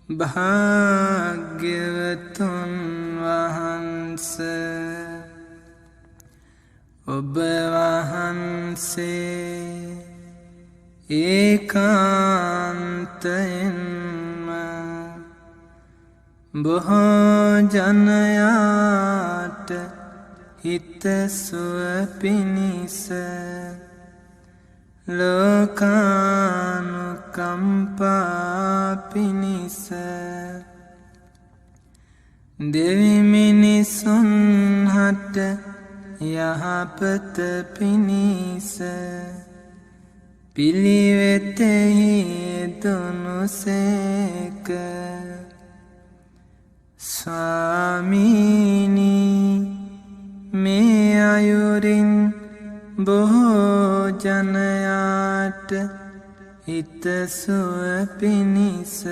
භාග්‍යවතුන් වහන්ස ඔබ වහන්සේ ඒකාන්තයෙන්ම බොහෝ ජනයාට හිතසුව පිණිස ලෝකානුකම්පා පිණිස දෙවි මිනිසුන් හට යහපත පිණිස පිළිවෙතෙහි යෙදුණුසේක. ස්වාමීනි, මේ අයුරින් බොහෝ ජනයාට හිතසුව පිණිස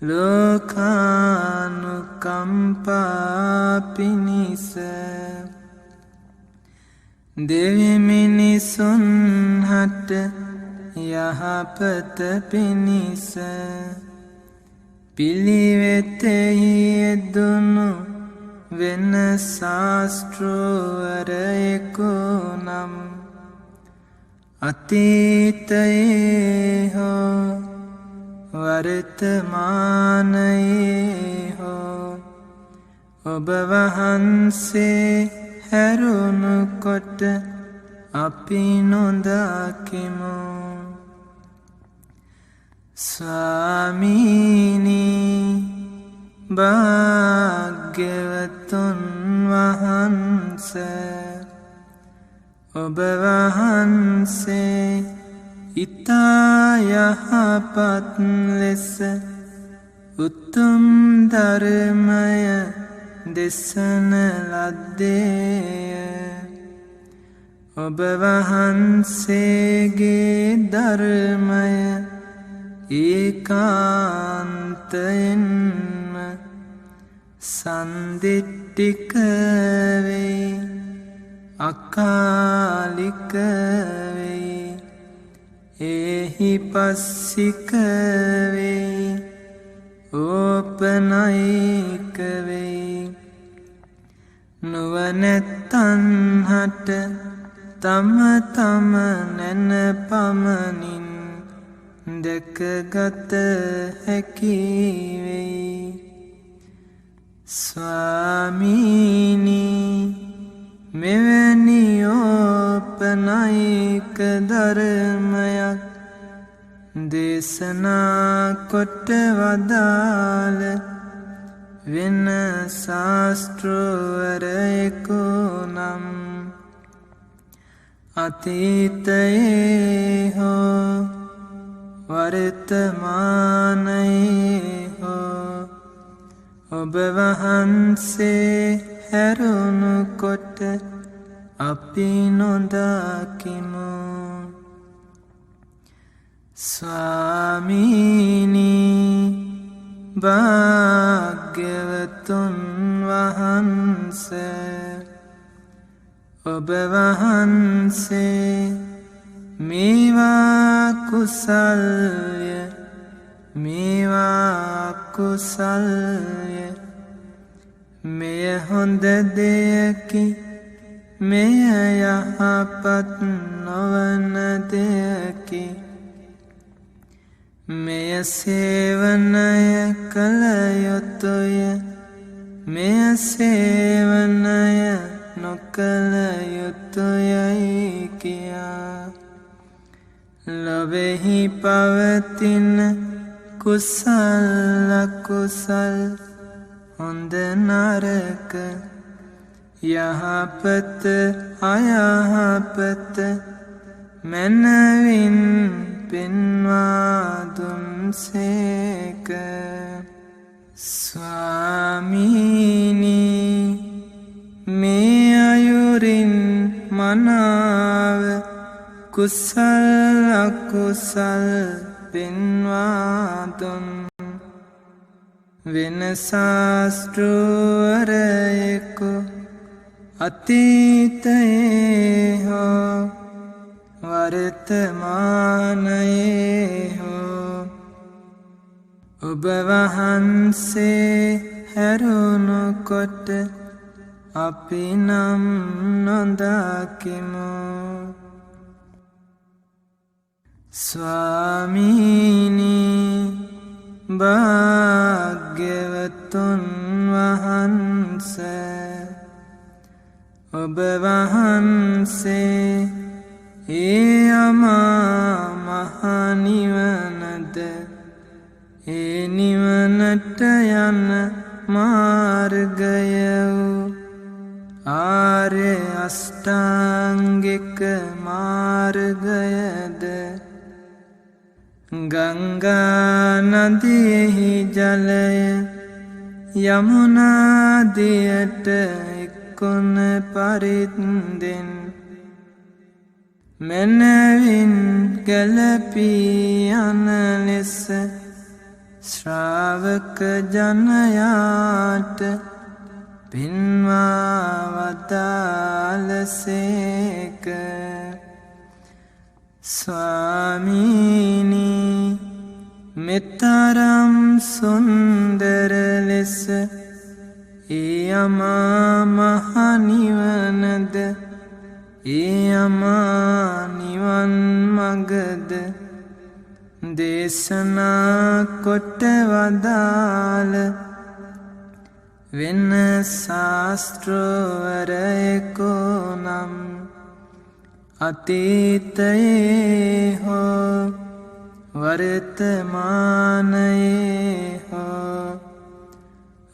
ලෝකානුකම්පා පිණිස දෙවි මිනිසුන් හට යහපත පිණිස පිළිවෙතෙහි යෙදුණු වෙන ශාස්තෘවරයෙකු නම් අතීතයේ හෝ වර්තමානයේ හෝ ඔබ වහන්සේ හැරුණු කොට අපි නොදකිමු. ස්වාමීනි, භාග්‍යවතුන් වහන්ස ඔබ වහන්සේ ඉතා යහපත් ලෙස උතුම් ධර්මය දෙසන ලද්දේය. ඔබ වහන්සේගේ ධර්මය ඒකාන්තයෙන්ම සන්දිට්ඨික වෙයි, අකාලික වෙයි, ඒහිපස්සික වෙයි, ඕපනයික වෙයි. නුවණැත්තන් හට තම තම නැන පමණින් දැකගත හැකි වෙයි. ස්වාමීනි, මෙවැනි ඕපනයික ධර්මයක් දේශනා කොට වදාළ වෙන ශාස්තෘවරයෙකු නම් අතීතයේ හෝ වර්තමානයේ හෝ ඔබ වහන්සේ හැරුණු කොට අපි නොදකිමු. ස්වාමීනි, භාග්‍යවතුන් වහන්ස ඔබ වහන්සේ මේවා කුසල්ය, මේවා කුසල්ය, මෙය හොඳ දෙයකි, මෙය යහපත් නොවන දෙයකි, මෙය සේවනය කළ යුතුය, මෙය සේවනය නොකළ යුතුයයි කියා ලොවෙහි පවතින කුසල් අකුසල්, හොඳ නරක, යහපත අයහපත මැනවින් පෙන්වා දුන්සේක. ස්වාමීනි, මේ අයුරින් මනාව කුසල් අකුසල් පෙන්වා දුන් වෙන ශාස්තෘවරයෙකු අතීතයේ හෝ වර්තමානයේ හෝ ඔබ වහන්සේ හැරුණු කොට අපි නම් නොදකිමු. ස්වාමීනි භාග්‍යවතුන් වහන්සේ ඔබ වහන්සේ ඒ අමා මහ නිවනද ඒ නිවනට යන මාර්ගය වූ ආර්ය අෂ්ටාංගික මාර්ගයද ගංගා නදියෙහි ජලය යමුනා දියට එක්කොන පරිද්දෙන් මනවින් ගැලපී යන ලෙස ශ්‍රාවක ජනයාට පින්වා වදාළසේක. ස්වාමීනි මෙතරම් සුන්දර ලෙස ඒ අමා මහ නිවනද ඒ අමා නිවන් මගද දේශනා කොට වදාළ වෙන ශාස්ත්‍රවරයෙකු නම් අතීතයේ හෝ වර්තමානයේ හෝ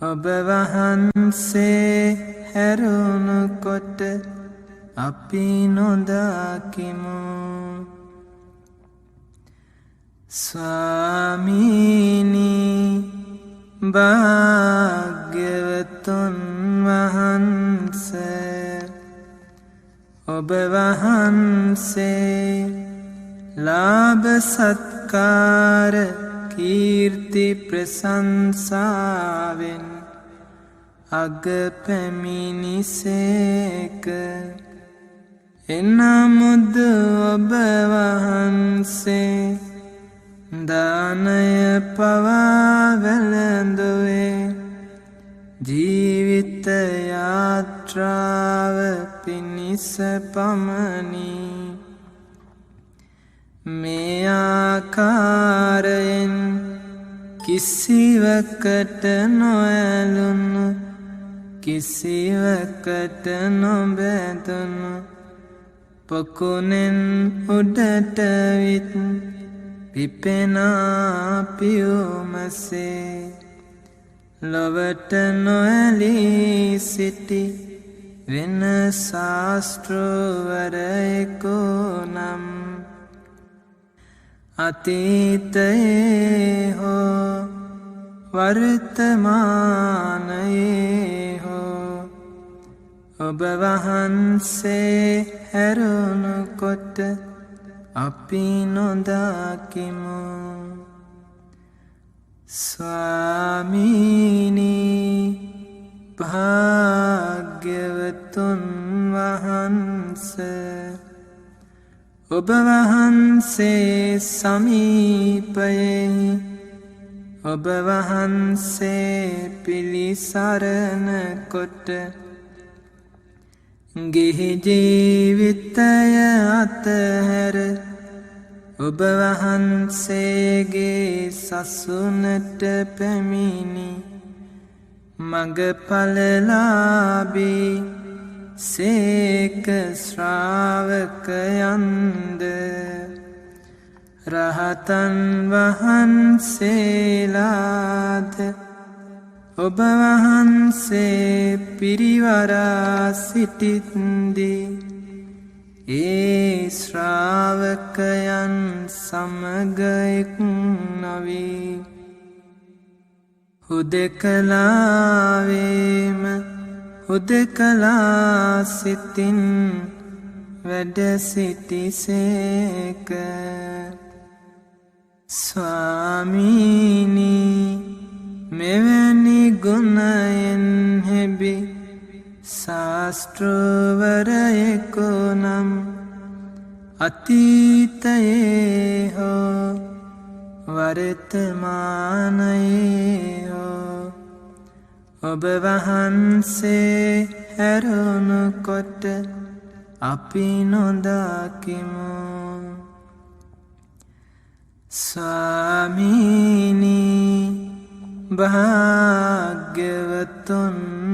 ඔබ වහන්සේ හැරුණු කොට අපි නොදකිමු. ස්වාමීනි භාග්‍යවතුන් වහන්සේ ඔබ වහන්සේ ලාභ සත්කාර කීර්ති ප්‍රශංසාවෙන් අග පැමිණිසේක. එනමුද ඔබ වහන්සේ දානය පවා වැළඳුවේ ජීවිත යාත්‍රාව පිණිස පමණි. මේ ආකාරයෙන් කිසිවකට නොඇලුණු කිසිවකට නොබැඳුණු පොකුණෙන් උඩට විත් පිපෙනා පියුමසේ ලොවට නොඇලී සිටි වෙන ශාස්ත්‍රවරයෙකු නම් අතීතයේ හෝ වර්තමානයේ හෝ ඔබ වහන්සේ හැරුණු කොට අපි නොදකිමු. ස්වාමීනි භාග්‍යවතුන් වහන්සේ ඔබ වහන්සේ සමීපයෙහි ඔබ වහන්සේ පිළිසරණ කොට ගිහි ජීවිතය අතහැර ඔබ වහන්සේගේ සසුනට පැමිණි මගඵලලාභී සේක ශ්‍රාවකයන්ද රහතන් වහන්සේලාද ඔබ වහන්සේ පිරිවරා සිටිද්දී ඒ ශ්‍රාවකයන් සමග එක් නොවී හුදෙකලාවේම හුදෙකලා සිතින් වැඩ සිටිසේක. ස්වාමීනි මෙවැනි ගුණයෙන් හෙබි ශාස්ත්‍රවරයෙකු නම් අතීතයේ හෝ වර්තමානයේ හෝ ඔබ වහන්සේ හැරුණු කොට අපි නොදකිමු. ස්වාමීනි භාග්‍යවතුන්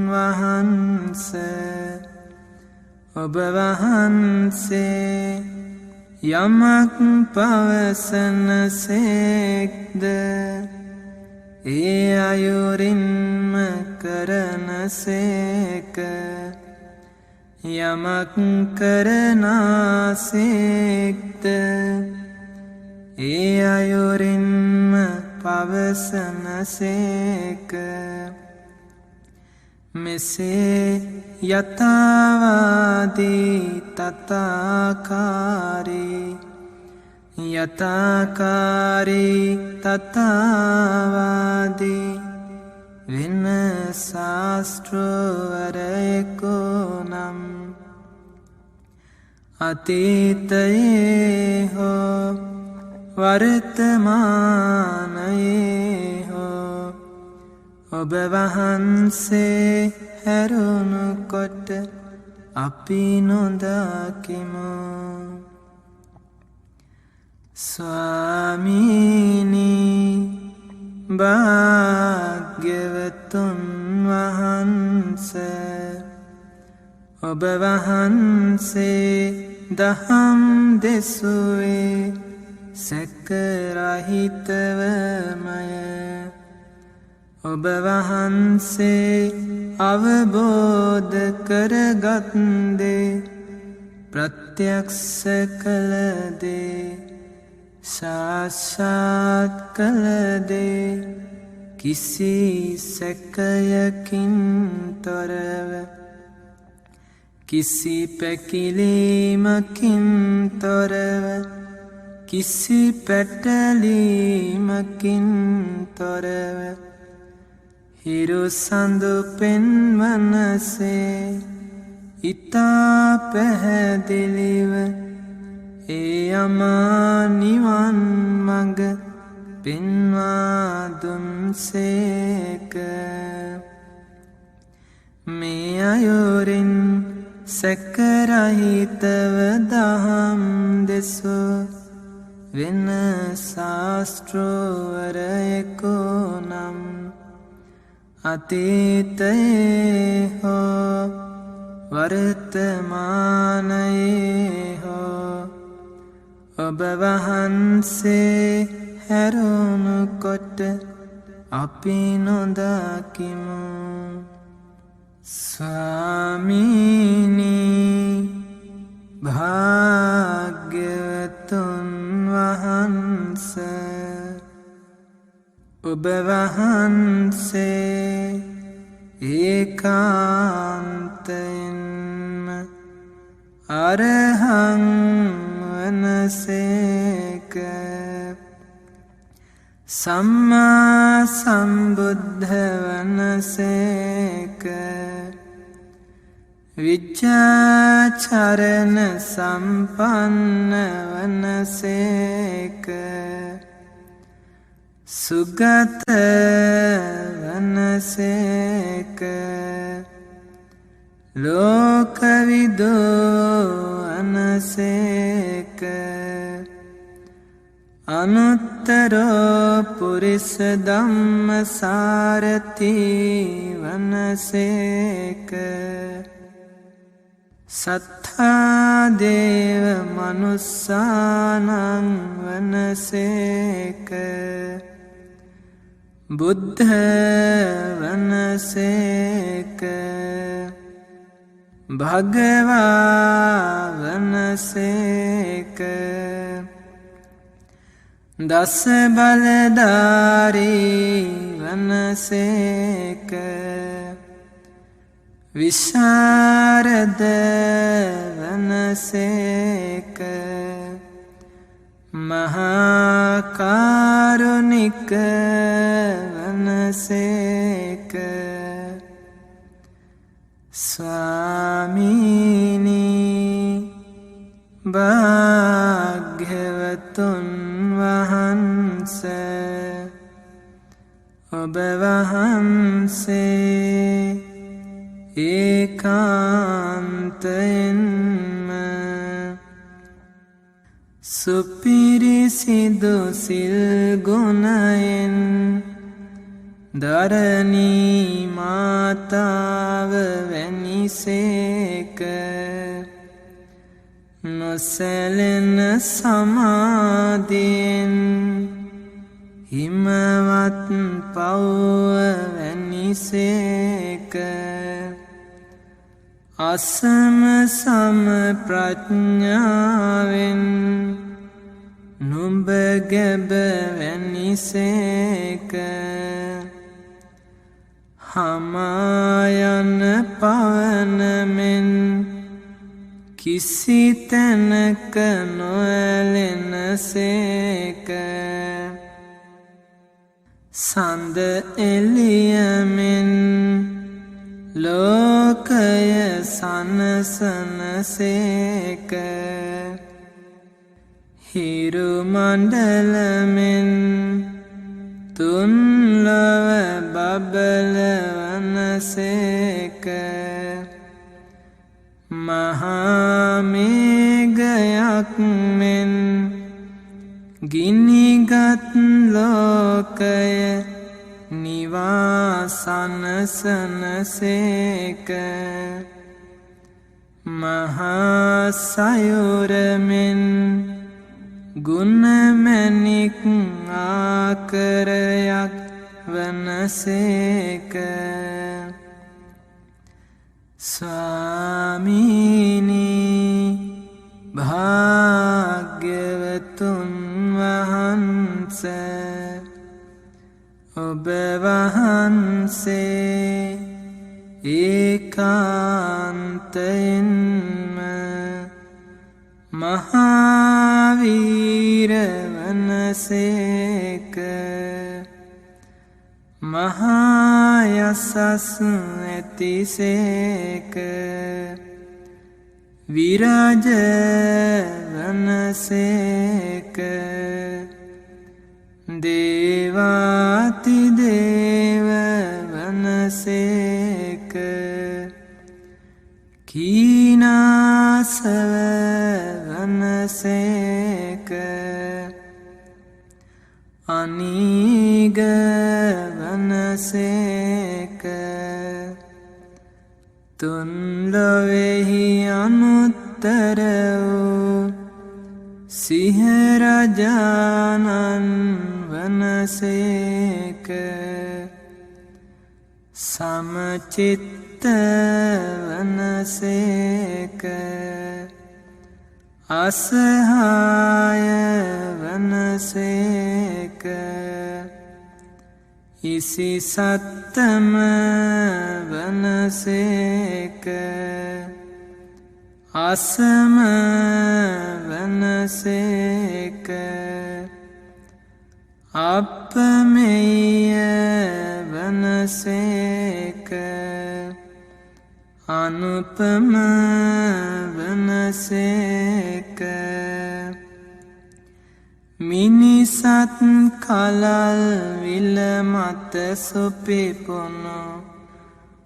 වහන්සේ ඔබ වහන්සේ යමක් පවසන සේක්ද ඒ අයුරින්ම කරන සේක. යමක් කරනා සේක්ද ඒ අයුරින්ම පවසන සේක. මෙසේ යථාවාදී තථාකාරී යථාකාරී තථාවාදී වෙන ශාස්ත්‍රවරයෙකු නම් අතීතයේ හෝ වර්තමානයේ හෝ ඔබ වහන්සේ හැරුණු කොට අපි නොදකිමු. ස්වාමීනි භාග්‍යවතුන් වහන්සේ ඔබ වහන්සේ දහම් දෙසුවේ සැක රහිතවමය. ඔබ වහන්සේ අවබෝධ කරගත් දේ ප්‍රත්‍යක්ෂ කළ දේ සාක්ෂාත් කළ දේ කිසි සැකයකින් තොරව කිසි පැකිලීමකින් තොරව කිසි පැටලීමකින් තොරව හිරු සඳු පෙන්වනසේ ඉතා පැහැදිලිව ඒ අමා නිවන් මඟ පෙන්වා දුන්සේක. මේ අයුරින් සැක රහිතව දහම් දෙසූ වෙන ශාස්ත්‍රවරයෙකු නම් අතීතයේ හෝ වර්තමානයේ හෝ ඔබ වහන්සේ හැරුණු කොට අපි නොදකිමු. ස්වාමීනි භාග්‍යවතුන් වහන්සේ ඔබ වහන්සේ ඒකාන්තයෙන්ම අරහං වනසේක. සම්මා සම්බුද්ධ වනසේක. විජ්ජාචරණ සම්පන්න වනසේක. සුගත වනසේක. ලෝකවිදු වනසේක. අනුත්තරෝ පුරිස ධම්මසාරති වනසේක. සත්තා දේව මනුස්සානං වනසේක. බුද්ධ වනසේක. භගවා වනසේක. දස බලධාරී වනසේක. විශාරද වනසේක. මහා කාරුණික වනසේක. ස්වාමීනි භාග්‍යවතුන් වහන්ස ඔබ වහන්සේ ඒකාන්තයෙන්ම සුපිරිසිදු සිල් ගුණයෙන් දරණී මාතාව වැනිසේක නොසැලෙන සමාධියෙන් හිමවත් පව්ව වැනිසේක අසම සම ප්‍රඥාවෙන් නුඹ ගැබ වැනිසේක හමායන පවනමෙන් කිසි තැනක නොඇලෙන සේක සඳ එළියමෙන් ලෝකය සනසන සේක හිරු මණ්ඩලමෙන් තුන්ලොව බබලවන සේක මහාමේඝයක් මෙන් ගිනිගත් ලෝකය නිවාසනසන සේක මහා සයුරමෙන් ගුණමැණික් ආකරයක් වනසේක ස්වාමීනි භාග්‍යවතුන් වහන්ස ඔබ වහන්සේ ඒකාන්තයෙන්ම මහාවීර වනසේක මහා යසස් ඇතිසේක විරාජ වනසේක දේවාති දේව වනසේක කීනාසව වනසේක අනීග වනසේක තුන්ලොවෙහි අනුත්තර වූ සිහරජානන් වනසේක සමචිත්ත වනසේක අසහාය වනසේක ඉසිසත්තම වනසේක අසම වනසේක අපමෙය වනසේක අනුපම වනසේක මිනිසත් කලල් විල මත සුපිපුණු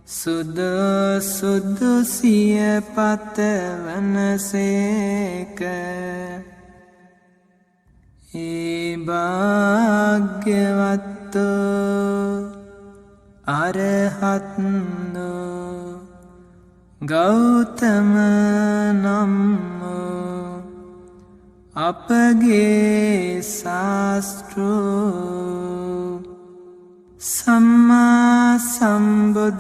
සුදු සුදු සියපත වනසේක ඒ භාග්‍යවත්තු අරහත්තු ගෞතම නම් අපගේ ශාස්ත්‍රෝ සම්මා සම්බුදුරජාණන්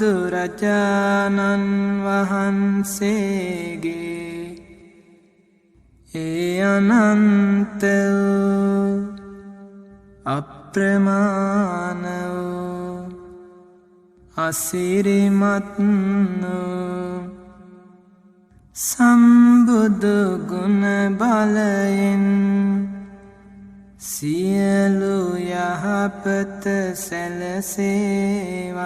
වහන්සේගේ ඒ අනන්ත වූ අප්‍රමාණ වූ අසිරිමත් වූ සම්බුදු ගුණ බලයෙන් සියලු යහපත සැලසේවා